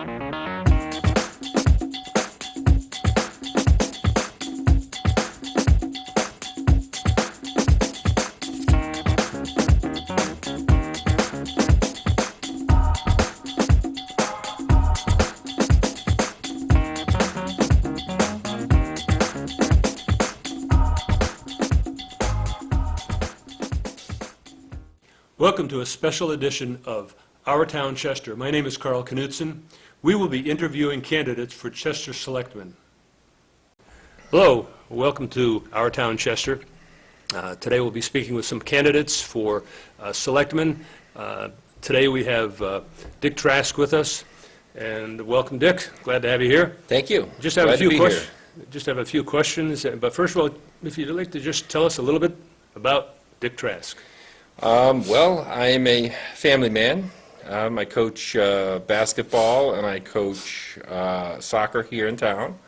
Welcome to a special edition of Our Town Chester. My name is Karl Knudsen. We will be interviewing candidates for Chester Selectmen. Hello, welcome to Our Town Chester. Today we'll be speaking with some candidates for Selectmen. Today we have Dick Trask with us. And welcome, Dick. Glad to have you here. Thank you. Just have a few questions. But first of all, if you'd like to just tell us a little bit about Dick Trask. Well, I'm a family man. I coach basketball and I coach soccer here in town.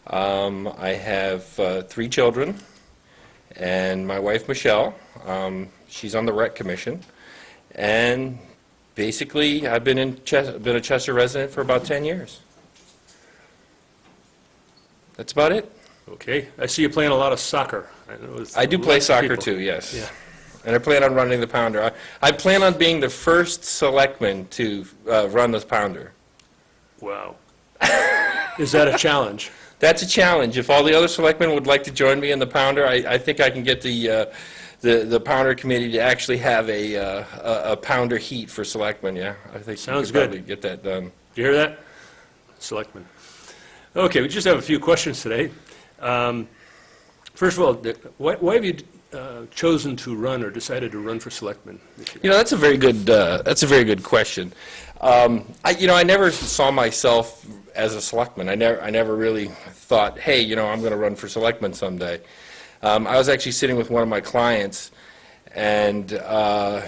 I have 3 children, and my wife Michelle, she's on the rec commission, and basically I've been a Chester resident for about 10 years. That's about it. Okay. I see you playing a lot of soccer. I do play soccer too, yes. Yeah. And I plan on running the pounder. I plan on being the first selectman to run this pounder. Wow. Is that a challenge? That's a challenge. If all the other selectmen would like to join me in the pounder, I think I can get the pounder committee to actually have a pounder heat for selectmen. Yeah, I think sounds we could good. probably get that done. You hear that, Selectmen? Okay, we just have a few questions today. First of all, why have you chosen to run or decided to run for selectman? You know, that's a very good question. I never saw myself as a selectman. I never really thought, hey, I'm going to run for selectman someday. I was actually sitting with one of my clients, and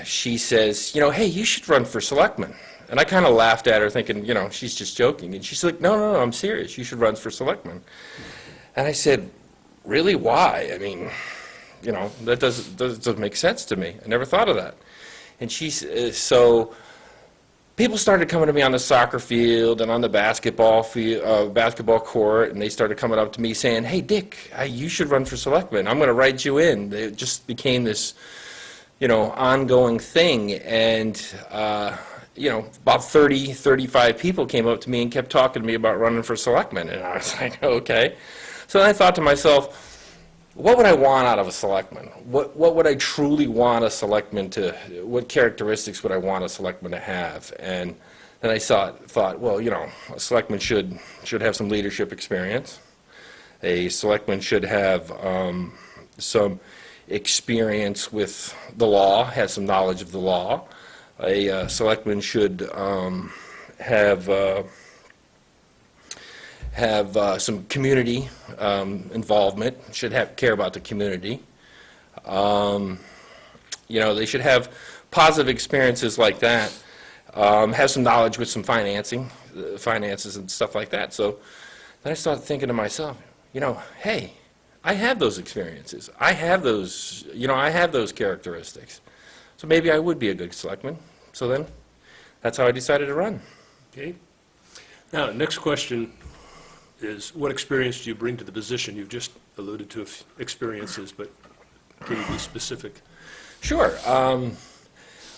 she says, hey, you should run for selectman. And I kind of laughed at her, thinking, she's just joking. And she's like, no, I'm serious. You should run for selectman. And I said, really? Why? I mean, that doesn't make sense to me. I never thought of that. And so people started coming to me on the soccer field and on the basketball court, and they started coming up to me saying, hey, Dick, you should run for selectman. I'm going to write you in. It just became this, ongoing thing. And, about 30, 35 people came up to me and kept talking to me about running for selectman. And I was like, okay. So then I thought to myself, what would I want out of a selectman? What would I truly want a selectman to, what characteristics would I want a selectman to have? And then I thought, well, a selectman should have some leadership experience. A selectman should have some experience with the law, have some knowledge of the law. A selectman should have some community involvement, should care about the community. They should have positive experiences like that, have some knowledge with some finances and stuff like that. So then I started thinking to myself, hey, I have those experiences. I have those, I have those characteristics. So maybe I would be a good selectman. So then that's how I decided to run. Okay. Now, next question is, what experience do you bring to the position? You've just alluded to experiences, but can you be specific? Sure.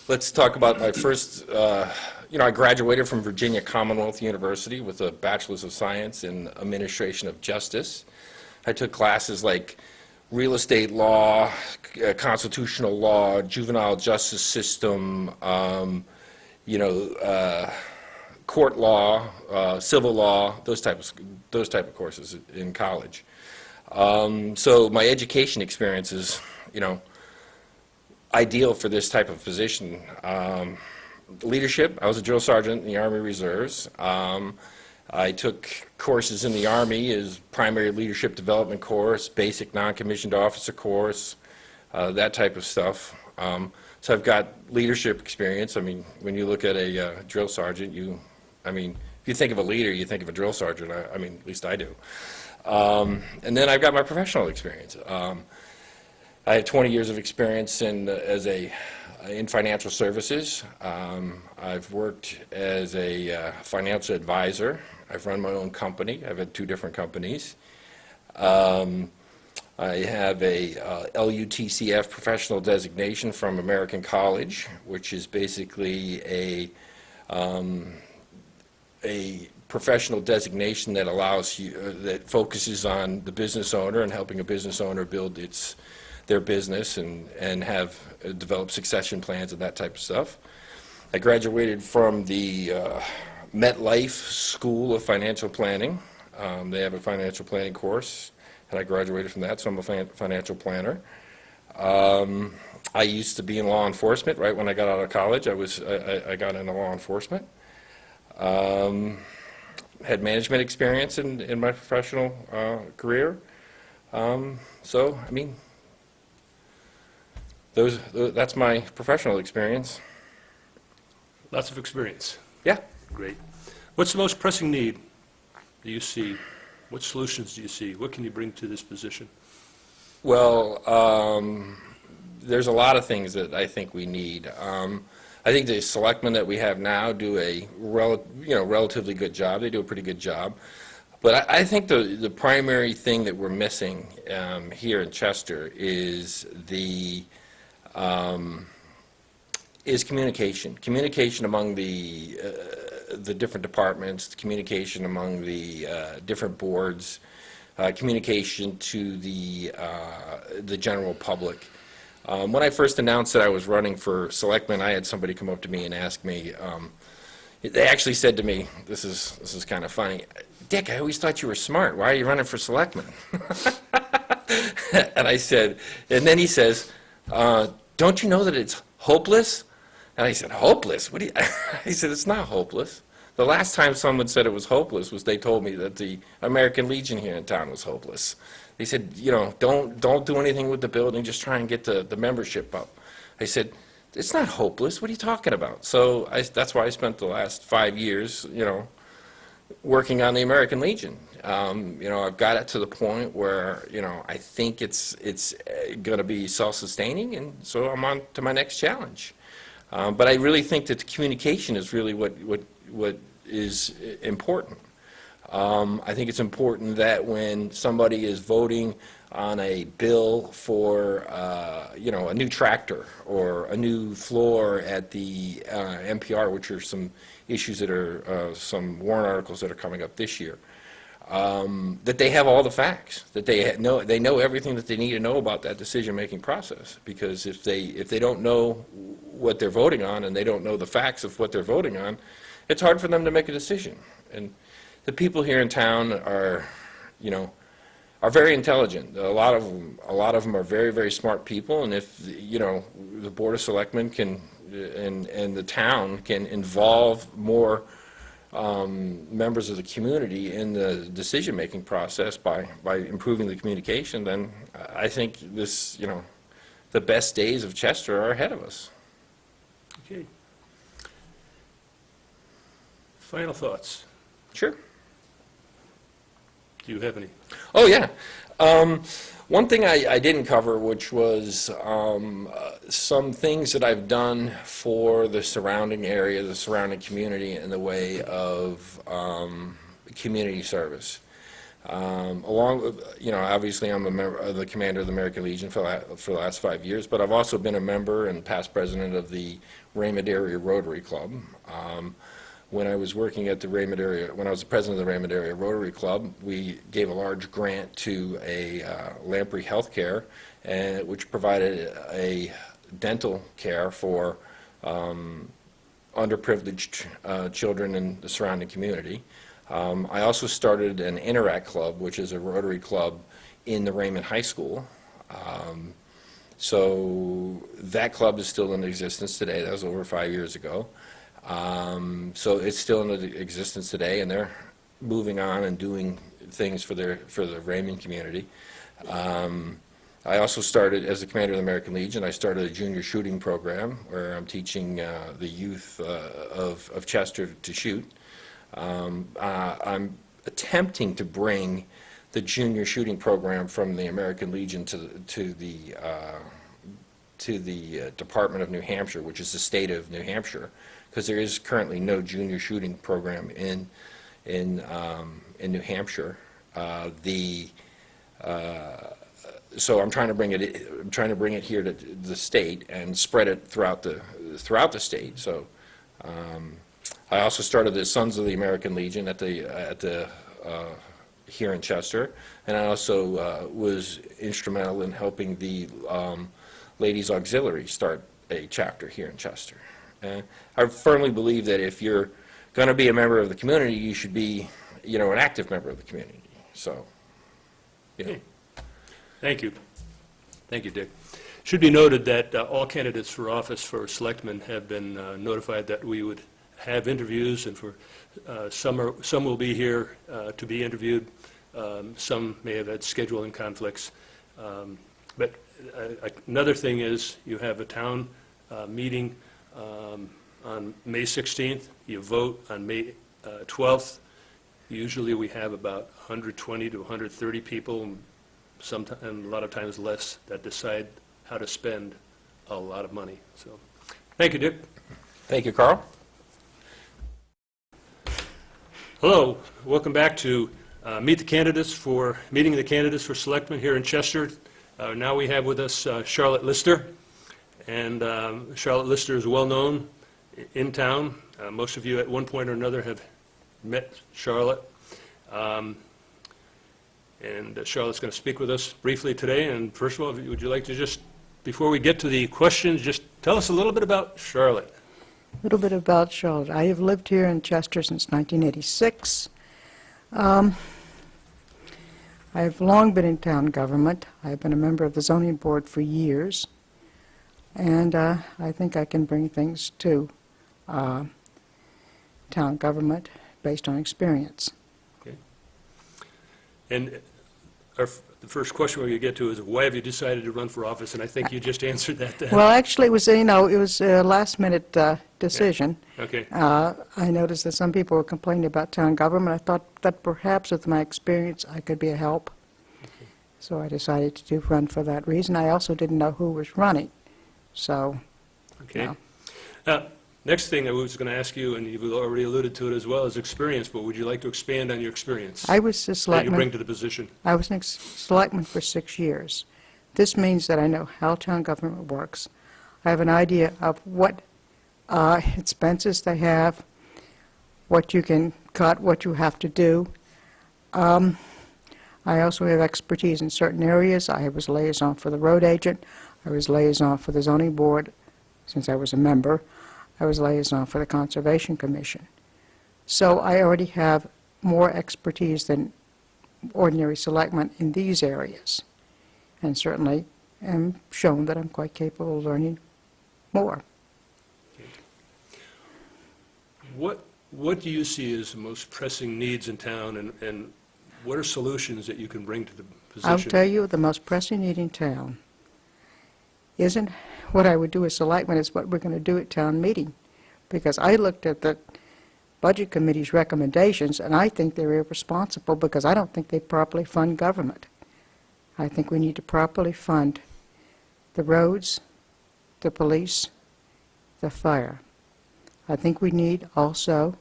Let's talk about my first, I graduated from Virginia Commonwealth University with a Bachelor's of Science in Administration of Justice. I took classes like real estate law, constitutional law, juvenile justice system, court law, civil law, those type of courses in college. So my education experience is, ideal for this type of position. Leadership, I was a drill sergeant in the Army Reserves. I took courses in the Army as primary leadership development course, basic non-commissioned officer course, that type of stuff. So I've got leadership experience. I mean, when you look at a drill sergeant, if you think of a leader, you think of a drill sergeant. At least I do. And then I've got my professional experience. I have 20 years of experience as a in financial services. I've worked as a financial advisor. I've run my own company. I've had 2 different companies. I have a LUTCF professional designation from American College, which is basically a professional designation that allows you, that focuses on the business owner and helping a business owner build their business and have develop succession plans and that type of stuff. I graduated from the MetLife School of Financial Planning. They have a financial planning course, and I graduated from that, so I'm a financial planner. I used to be in law enforcement. Right when I got out of college, I got into law enforcement. Had management experience in my professional career. So, I mean, that's my professional experience. Lots of experience. Yeah. Great. What's the most pressing need do you see? What solutions do you see? What can you bring to this position? Well, there's a lot of things that I think we need. I think the selectmen that we have now do a relatively good job. They do a pretty good job. But I think the primary thing that we're missing here in Chester is communication. Communication among the different departments, the communication among the different boards, communication to the general public. When I first announced that I was running for selectman, I had somebody come up to me and ask me, they actually said to me, this is kind of funny, "Dick, I always thought you were smart. Why are you running for selectman?" And I said, and then he says, "Don't you know that it's hopeless?" And I said, "Hopeless? What do you?" He said, "It's not hopeless. The last time someone said it was hopeless was they told me that the American Legion here in town was hopeless. They said, don't do anything with the building, just try and get the membership up." I said, "It's not hopeless. What are you talking about?" So that's why I spent the last 5 years, working on the American Legion. I've got it to the point where, I think it's going to be self-sustaining, and so I'm on to my next challenge. But I really think that the communication is really what is important. I think it's important that when somebody is voting on a bill for, a new tractor or a new floor at the NPR, which are some issues that are, some warrant articles that are coming up this year, that they have all the facts, that they know everything that they need to know about that decision-making process. Because if they don't know what they're voting on and they don't know the facts of what they're voting on, it's hard for them to make a decision. And the people here in town are very intelligent. A lot of them are very, very smart people. And if the Board of Selectmen can and the town can involve more members of the community in the decision-making process by improving the communication, then I think the best days of Chester are ahead of us. Okay. Final thoughts. Sure. Do you have any? Oh, yeah. One thing I didn't cover, which was some things that I've done for the surrounding area, the surrounding community, in the way of community service. Along with, obviously I'm a member of the commander of the American Legion for the last 5 years, but I've also been a member and past president of the Raymond Area Rotary Club. When I was working at the Raymond Area, when I was the president of the Raymond Area Rotary Club, we gave a large grant to a Lamprey Healthcare, which provided a dental care for underprivileged children in the surrounding community. I also started an Interact Club, which is a Rotary Club in the Raymond High School. So that club is still in existence today. That was over 5 years ago. So it's still in existence today, and they're moving on and doing things for the Raymond community. I also started, as the commander of the American Legion, I started a junior shooting program where I'm teaching the youth of Chester to shoot. I'm attempting to bring the junior shooting program from the American Legion to Department of New Hampshire, which is the state of New Hampshire, because there is currently no junior shooting program in New Hampshire. So I'm trying to bring it here to the state and spread it throughout the state. So I also started the Sons of the American Legion here in Chester, and I also was instrumental in helping the Ladies Auxiliary start a chapter here in Chester. I firmly believe that if you're going to be a member of the community, you should be, an active member of the community. So, Okay. Thank you. Thank you, Dick. Should be noted that all candidates for office for selectmen have been notified that we would have interviews, and for some will be here to be interviewed. Some may have had scheduling conflicts. But another thing is, you have a town meeting on May 16th. You vote on May 12th. Usually we have about 120 to 130 people, and a lot of times less, that decide how to spend a lot of money. So, thank you, Dick. thank you, Carl. Hello, welcome back to meeting the candidates for selectmen here in Chester. Now we have with us Charlotte Lister, and Charlotte Lister is well known in town. Most of you at one point or another have met Charlotte. And Charlotte's going to speak with us briefly today. And first of all, would you like to just, before we get to the questions, just tell us a little bit about Charlotte? A little bit about Charlotte. I have lived here in Chester since 1986. I have long been in town government. I've been a member of the zoning board for years. And I think I can bring things to town government based on experience. Okay. And the first question we're going to get to is, why have you decided to run for office? And I think you just answered that then. Well, actually, it was a last-minute decision. Okay. I noticed that some people were complaining about town government. I thought that perhaps with my experience I could be a help. Okay. So I decided to run for that reason. I also didn't know who was running. So, Okay. yeah. Next thing I was going to ask you, and you've already alluded to it as well, is experience, but would you like to expand on your experience I was a that you selectman. bring to the position? I was a selectman for 6 years. This means that I know how town government works. I have an idea of what expenses they have, what you can cut, what you have to do. I also have expertise in certain areas. I was liaison for the road agent. I was liaison for the zoning board since I was a member. I was liaison for the Conservation Commission. So I already have more expertise than ordinary selectmen in these areas, and certainly am shown that I'm quite capable of learning more. What do you see as the most pressing needs in town, and what are solutions that you can bring to the position? I'll tell you, the most pressing need in town isn't what I would do as selectman, it's what we're going to do at town meeting. Because I looked at the Budget Committee's recommendations, and I think they're irresponsible because I don't think they properly fund government. I think we need to properly fund the roads, the police, the fire. I think we need also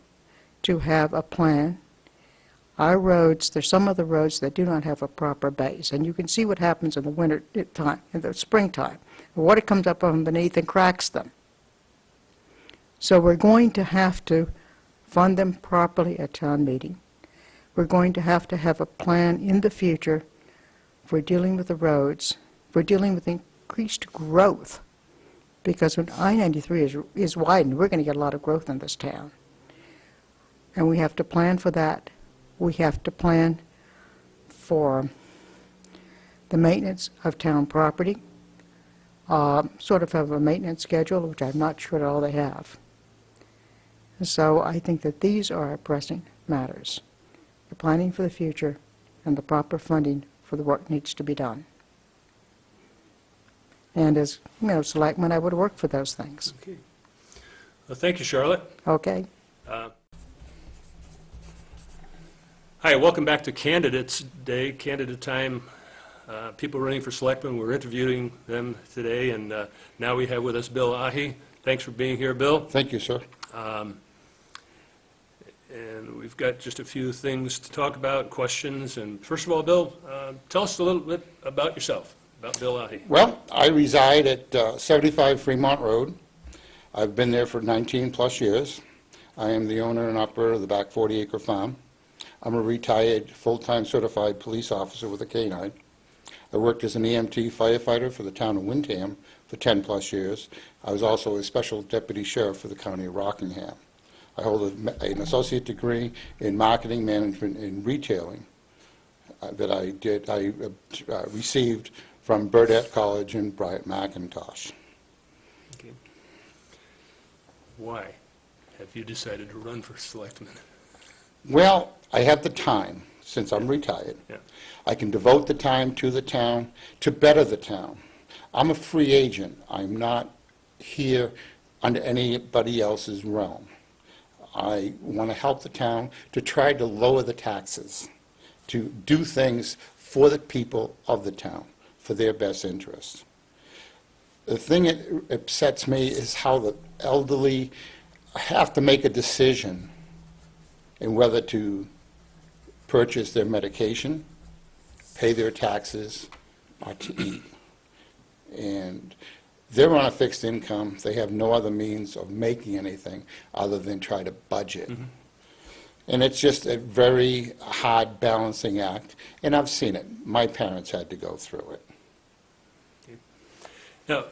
to have a plan. Our roads, there's some of the roads that do not have a proper base, and you can see what happens in the winter time, in the springtime. The water comes up from beneath and cracks them. So we're going to have to fund them properly at town meeting. We're going to have a plan in the future for dealing with the roads, for dealing with increased growth. Because when I-93 is widened, we're going to get a lot of growth in this town. And we have to plan for that. We have to plan for the maintenance of town property, sort of have a maintenance schedule, which I'm not sure at all they have. So I think that these are pressing matters, the planning for the future and the proper funding for the work needs to be done. And as, selectman, I would work for those things. Okay. Well, thank you, Charlotte. Okay? Hi, welcome back to Candidates Day, candidate time. people running for selectmen. We're interviewing them today, and now we have with us Bill Ahi. Thanks for being here, Bill. Thank you, sir. And we've got just a few things to talk about, questions. And first of all, Bill, tell us a little bit about yourself, about Bill Ahi. Well, I reside at 75 Fremont Road. I've been there for 19-plus years. I am the owner and operator of the back 40-acre farm. I'm a retired, full-time certified police officer with a K-9. I worked as an EMT firefighter for the town of Windham for 10-plus years. I was also a special deputy sheriff for the county of Rockingham. I hold an associate degree in marketing management and retailing that I received from Burdett College in Bryant McIntosh. Okay. Why have you decided to run for selectman? Well, I have the time, since I'm retired. Yeah. I can devote the time to the town, to better the town. I'm a free agent. I'm not here under anybody else's realm. I want to help the town to try to lower the taxes, to do things for the people of the town, for their best interests. The thing that upsets me is how the elderly have to make a decision in whether to purchase their medication, pay their taxes, or to eat. And they're on a fixed income. They have no other means of making anything other than try to budget. Mm-hmm. And it's just a very hard balancing act, and I've seen it. My parents had to go through it. Now,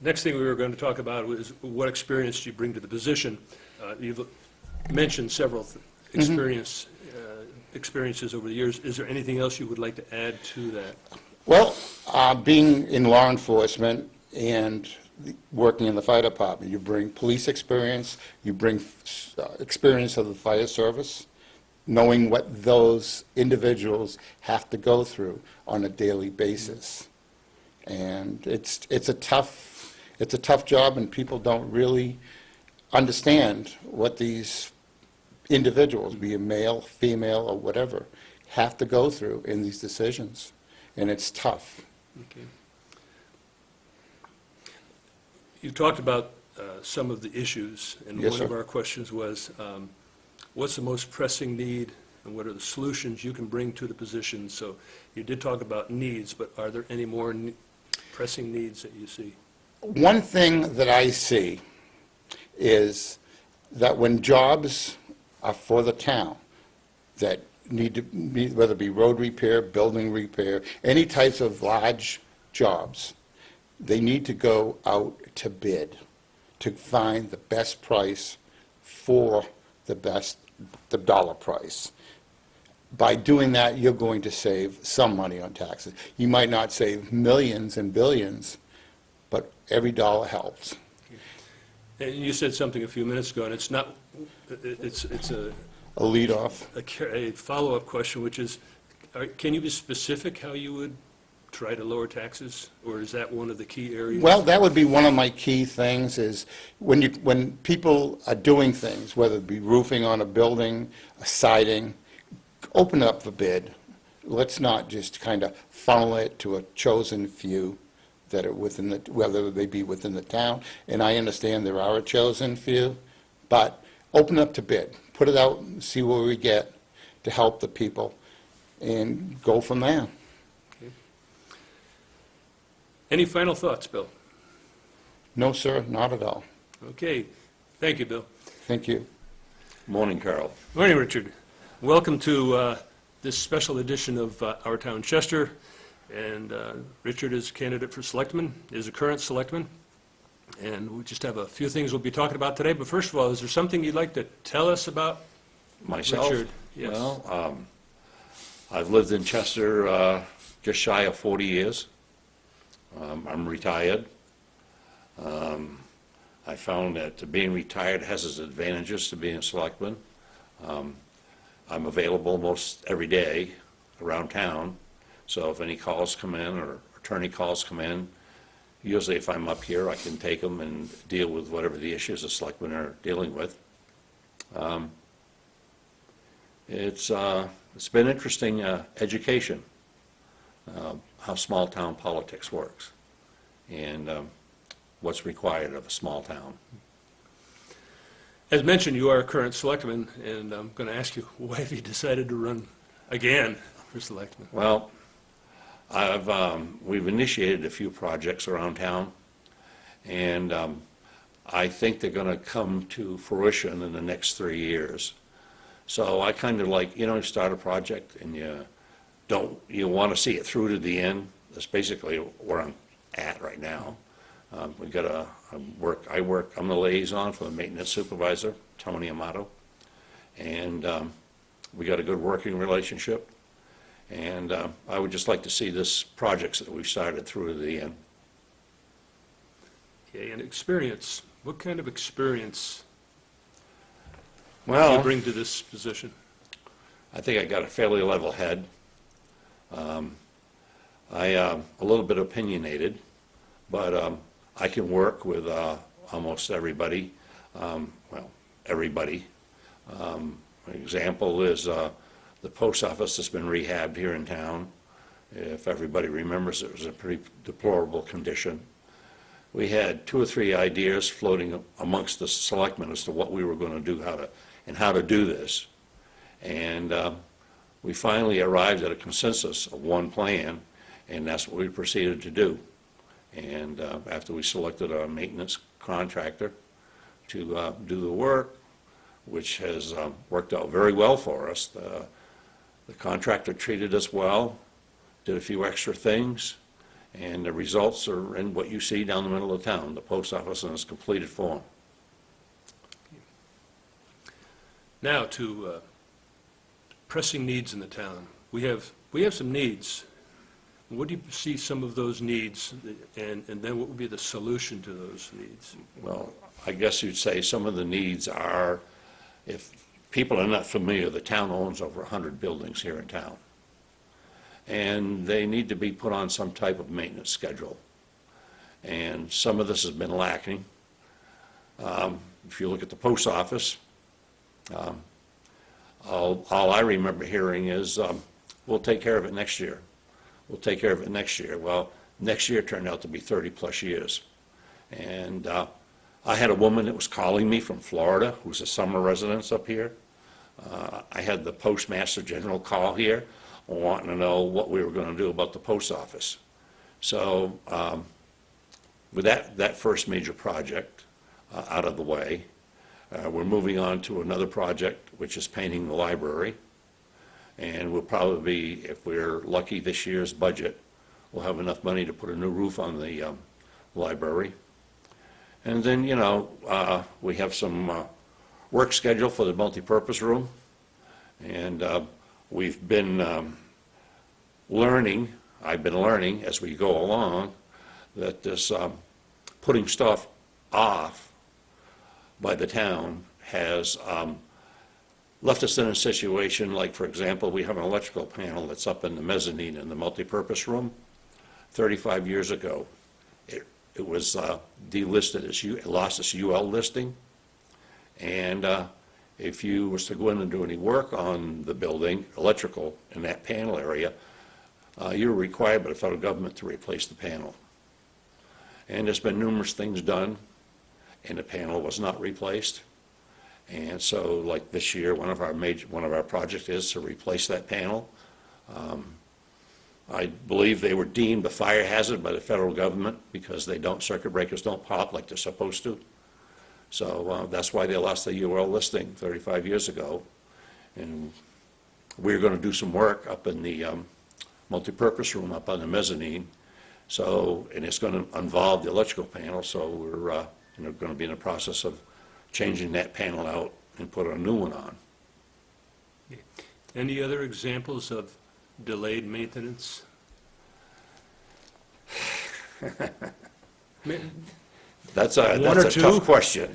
next thing we were going to talk about was what experience do you bring to the position? You've mentioned several experiences over the years. Is there anything else you would like to add to that? Well, being in law enforcement and working in the fire department, you bring police experience, you bring experience of the fire service, knowing what those individuals have to go through on a daily basis. And it's a tough job, and people don't really understand what these individuals, be it male, female, or whatever, have to go through in these decisions. And it's tough. Okay. You talked about some of the issues, and Yes, one sir. of our questions was, what's the most pressing need, and what are the solutions you can bring to the position? So you did talk about needs, but are there any more pressing needs that you see? One thing that I see is that when jobs are for the town that need to be, whether it be road repair, building repair, any types of large jobs, they need to go out to bid to find the best price for the dollar price. By doing that, you're going to save some money on taxes. You might not save millions and billions, but every dollar helps. And you said something a few minutes ago, and it's not, it's A lead off. a follow-up question, which is, can you be specific how you would try to lower taxes, or is that one of the key areas? Well, that would be one of my key things, is when people are doing things, whether it be roofing on a building, a siding, open up the bid. Let's not just kind of funnel it to a chosen few that are within the, whether they be within the town. And I understand there are a chosen few, but open up to bid. Put it out and see where we get to help the people and go from there. Any final thoughts, Bill? No, sir, not at all. Okay, thank you, Bill. Thank you. Morning, Karl. Morning, Richard. Welcome to this special edition of Our Town Chester. And Richard is a candidate for selectman, is a current selectman. And we just have a few things we'll be talking about today. But first of all, is there something you'd like to tell us about Myself? Richard? Yes. Well, I've lived in Chester just shy of 40 years. I'm retired. I found that being retired has its advantages to being a selectman. I'm available most every day around town, so if any calls come in or attorney calls come in, usually if I'm up here, I can take them and deal with whatever the issues the selectmen are dealing with. It's been interesting education. how small-town politics works and what's required of a small town. As mentioned, you are a current selectman, and I'm going to ask you, why have you decided to run again for selectman? Well, we've initiated a few projects around town, and I think they're going to come to fruition in the next 3 years. So I kind of like, you start a project and you want to see it through to the end. That's basically where I'm at right now. We got I'm the liaison for the maintenance supervisor, Tony Amato, and we got a good working relationship. And I would just like to see this projects that we've started through to the end. Okay, and experience. What kind of experience do you Well, bring to this position? I think I got a fairly level head. A little bit opinionated, but I can work with almost everybody. Everybody. An example is the post office that's been rehabbed here in town. If everybody remembers, it was in a pretty deplorable condition. We had 2 or 3 ideas floating amongst the selectmen as to what we were going to do, how to do this. And we finally arrived at a consensus of one plan, and that's what we proceeded to do. And after we selected a maintenance contractor to do the work, which has worked out very well for us. The contractor treated us well, did a few extra things, and the results are in what you see down the middle of town, the post office in its completed form. Now to pressing needs in the town. We have some needs. What do you see some of those needs, and then what would be the solution to those needs? Well, I guess you'd say some of the needs are, if people are not familiar, the town owns over 100 buildings here in town. And they need to be put on some type of maintenance schedule. And some of this has been lacking. If you look at the post office, all I remember hearing is, we'll take care of it next year. We'll take care of it next year. Well, next year turned out to be 30-plus years. And I had a woman that was calling me from Florida, who's a summer resident up here. I had the Postmaster General call here, wanting to know what we were going to do about the post office. So with that first major project out of the way, we're moving on to another project, which is painting the library. And we'll probably be, if we're lucky this year's budget, we'll have enough money to put a new roof on the library. And then, we have some work schedule for the multipurpose room. And we've been learning, I've been learning as we go along, that this putting stuff off by the town has left us in a situation like, for example, we have an electrical panel that's up in the mezzanine in the multipurpose room. 35 years ago, it was delisted, it lost its UL listing. And if you was to go in and do any work on the building, electrical, in that panel area, you were required by the federal government to replace the panel. And there's been numerous things done, and the panel was not replaced. And so, like this year, one of our projects is to replace that panel. I believe they were deemed a fire hazard by the federal government because circuit breakers don't pop like they're supposed to. So that's why they lost the UL listing 35 years ago. And we're going to do some work up in the multipurpose room up on the mezzanine. So, and it's going to involve the electrical panel, so we're going to be in the process of changing that panel out and put a new one on. Any other examples of delayed maintenance? That's a One or two? tough question.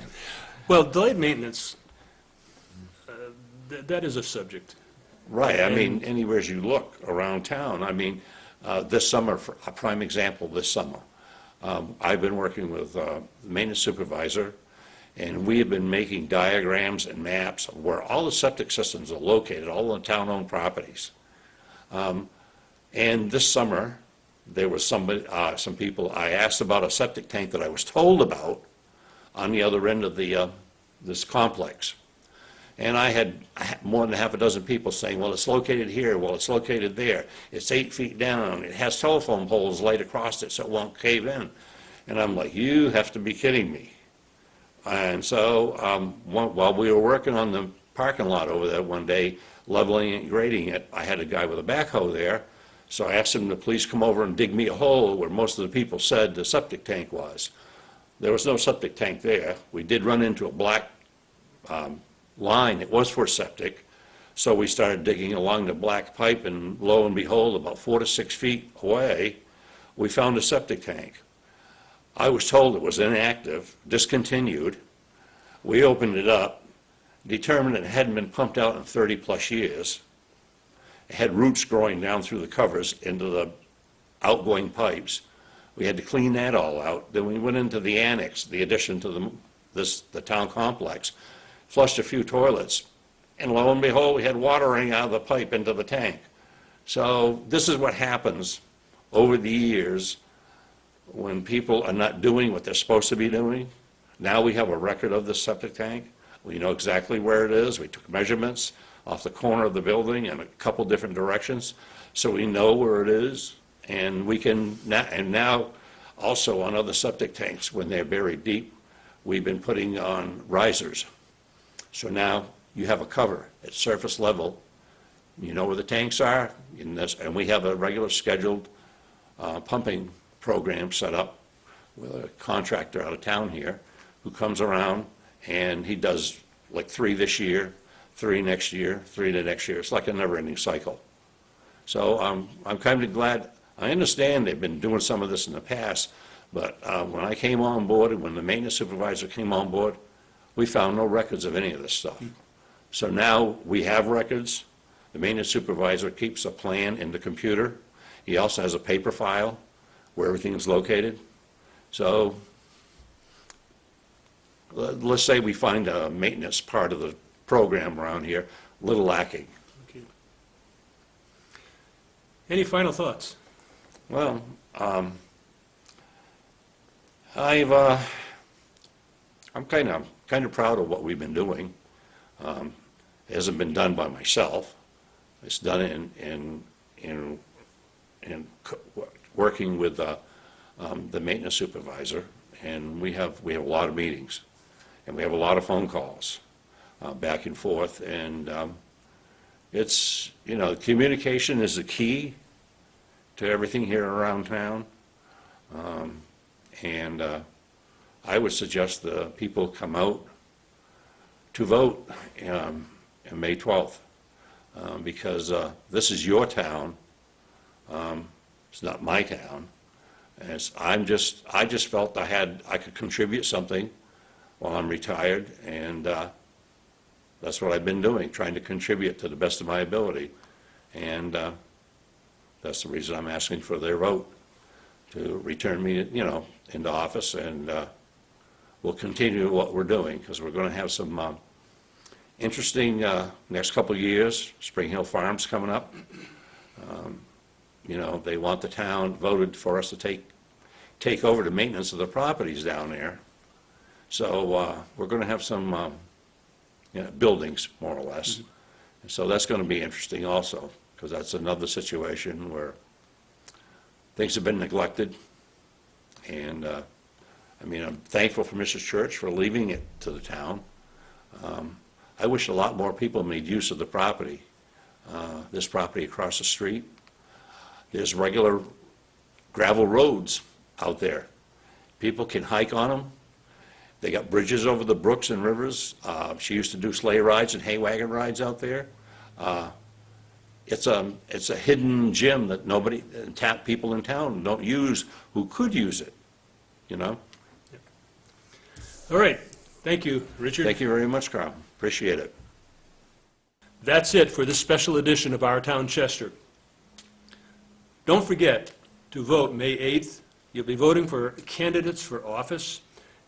Well, delayed maintenance, that is a subject. Right, I mean, anywhere you look around town, I mean, this summer, for a prime example, this summer, I've been working with the maintenance supervisor, and we have been making diagrams and maps of where all the septic systems are located, all the town-owned properties. And this summer, there was some people, I asked about a septic tank that I was told about on the other end of this complex. And I had more than half a dozen people saying, well, it's located here, well, it's located there, it's 8 feet down, it has telephone poles laid across it so it won't cave in. And I'm like, you have to be kidding me. And so while we were working on the parking lot over there one day, leveling and grading it, I had a guy with a backhoe there, so I asked him to please come over and dig me a hole where most of the people said the septic tank was. There was no septic tank there. We did run into a black line. It was for septic. So we started digging along the black pipe, and lo and behold, about 4 to 6 feet away, we found a septic tank. I was told it was inactive, discontinued. We opened it up, determined it hadn't been pumped out in 30-plus years. It had roots growing down through the covers into the outgoing pipes. We had to clean that all out. Then we went into the annex, the addition to the town complex, flushed a few toilets, and lo and behold, we had water running out of the pipe into the tank. So this is what happens over the years when people are not doing what they're supposed to be doing. Now we have a record of the septic tank. We know exactly where it is. We took measurements off the corner of the building in a couple different directions, so we know where it is. And we can, and now also on other septic tanks, when they're buried deep, we've been putting on risers. So now you have a cover at surface level. You know where the tanks are, and we have a regular scheduled pumping program set up with a contractor out of town here who comes around, and he does like 3 this year, 3 next year, 3 the next year. It's like a never-ending cycle. So I'm kind of glad. I understand they've been doing some of this in the past, but when I came on board and when the maintenance supervisor came on board, we found no records of any of this stuff. So now we have records. The maintenance supervisor keeps a plan in the computer. He also has a paper file where everything is located. So let's say we find a maintenance part of the program around here a little lacking. Okay. Any final thoughts? Well, I'm kind of proud of what we've been doing. It hasn't been done by myself. It's done in working with the maintenance supervisor, and we have a lot of meetings, and we have a lot of phone calls back and forth, and it's, communication is the key to everything here around town. And I would suggest the people come out to vote on May 12th, because this is your town. It's not my town. And I just felt I could contribute something while I'm retired, and that's what I've been doing, trying to contribute to the best of my ability. And that's the reason I'm asking for their vote to return me, into office, and we'll continue what we're doing, because we're going to have some interesting next couple of years. Spring Hill Farm's coming up. They want the town voted for us to take over the maintenance of the properties down there. So we're going to have some buildings, more or less. And so that's going to be interesting also, because that's another situation where things have been neglected. And I'm thankful for Mrs. Church for leaving it to the town. I wish a lot more people made use of the property. This property across the street, there's regular gravel roads out there. People can hike on them. They got bridges over the brooks and rivers. She used to do sleigh rides and hay wagon rides out there. It's a hidden gem that people in town don't use, who could use it, All right. Thank you, Richard. Thank you very much, Karl. Appreciate it. That's it for this special edition of Our Town Chester. Don't forget to vote May 8th. You'll be voting for candidates for office.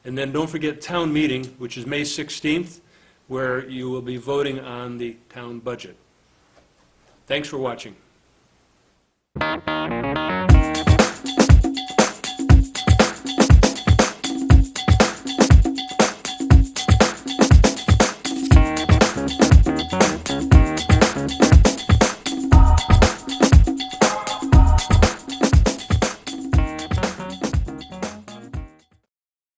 And then don't forget town meeting, which is May 16th, where you will be voting on the town budget. Thanks for watching.